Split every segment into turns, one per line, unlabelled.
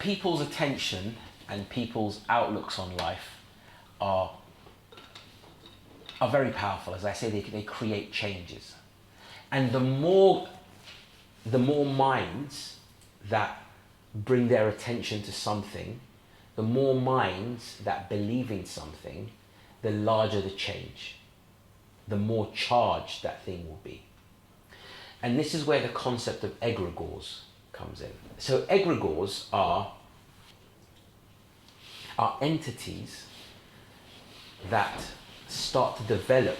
people's attention and people's outlooks on life are very powerful. As I say, they create changes. And the more minds that bring their attention to something, the more minds that believe in something, the larger the change, the more charged that thing will be. And this is where the concept of egregores comes in. So egregores are entities that start to develop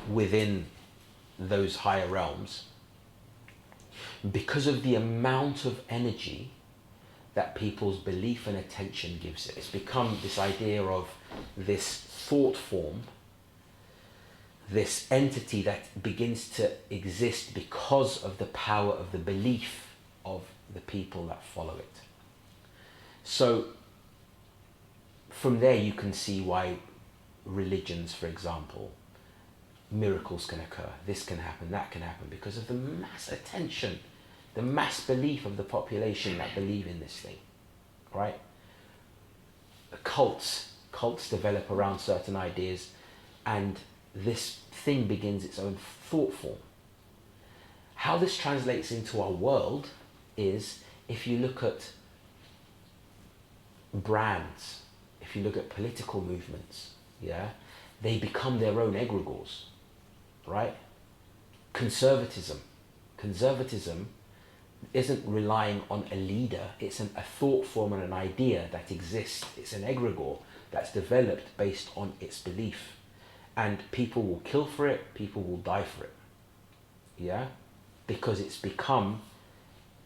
within those higher realms because of the amount of energy that people's belief and attention gives it. It's become this idea of this thought form, this entity that begins to exist because of the power of the belief of the people that follow it. So from there you can see why religions, for example, miracles can occur, this can happen, that can happen, because of the mass attention, the mass belief of the population that believe in this thing, right? Cults develop around certain ideas, and this thing begins its own thought form. How this translates into our world is, if you look at brands, if you look at political movements, yeah, they become their own egregores, right? Conservatism isn't relying on a leader, it's a thought form and an idea that exists. It's an egregore that's developed based on its belief. And people will kill for it, people will die for it. Yeah? Because it's become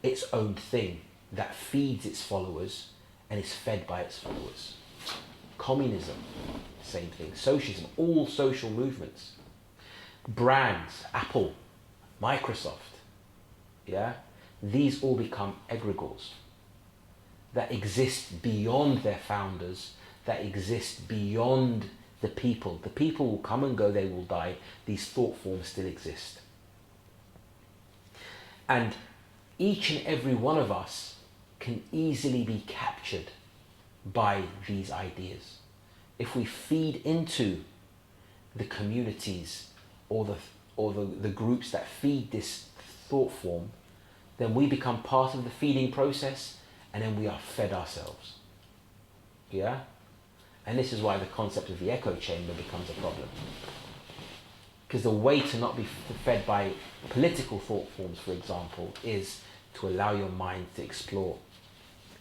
its own thing that feeds its followers and is fed by its followers. Communism, same thing. Socialism, all social movements. Brands, Apple, Microsoft, yeah? These all become egregores that exist beyond their founders, that exist beyond the people. The people will come and go, they will die. These thought forms still exist. And each and every one of us can easily be captured by these ideas. If we feed into the communities or the groups that feed this thought form, then we become part of the feeding process, and then we are fed ourselves. Yeah? And this is why the concept of the echo chamber becomes a problem. Because the way to not be fed by political thought forms, for example, is to allow your mind to explore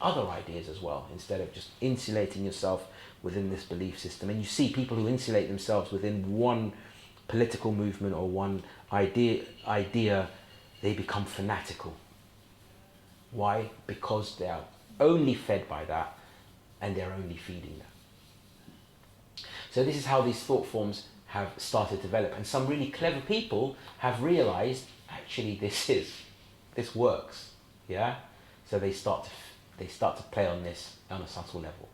other ideas as well, instead of just insulating yourself within this belief system. And you see people who insulate themselves within one political movement or one idea, they become fanatical. Why? Because they are only fed by that, and they're only feeding that. So this is how these thought forms have started to develop, and some really clever people have realized, actually this works, yeah? So they start to play on this on a subtle level.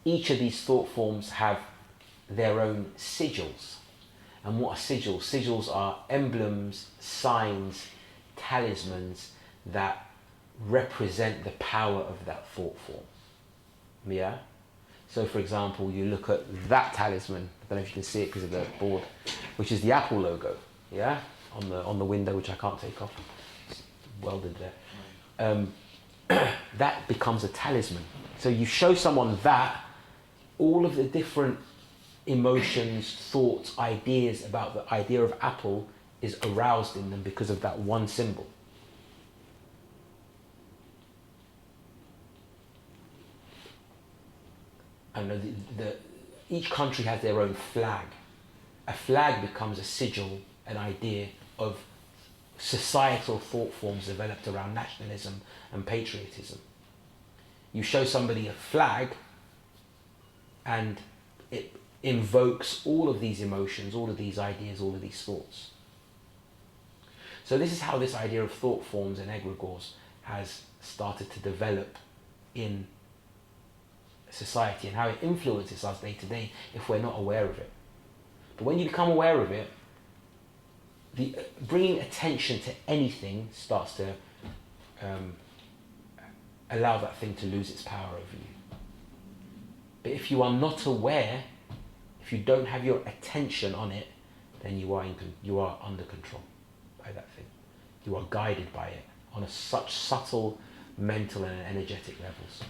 Each of these thought forms have their own sigils. And what are sigils? Sigils are emblems, signs, talismans that represent the power of that thought form. Yeah? So for example, you look at that talisman, I don't know if you can see it because of the board, which is the Apple logo, yeah? On the window, which I can't take off. It's welded there. That becomes a talisman. So you show someone that, all of the different emotions, thoughts, ideas about the idea of Apple is aroused in them because of that one symbol. And each country has their own flag. A flag becomes a sigil, an idea of societal thought forms developed around nationalism and patriotism. You show somebody a flag and it invokes all of these emotions, all of these ideas, all of these thoughts. So this is how this idea of thought forms and egregores has started to develop in society, and how it influences us day to day if we're not aware of it. But when you become aware of it, bringing attention to anything starts to allow that thing to lose its power over you. But if you are not aware, if you don't have your attention on it, then you are under control by that thing. You are guided by it on such subtle mental and energetic levels.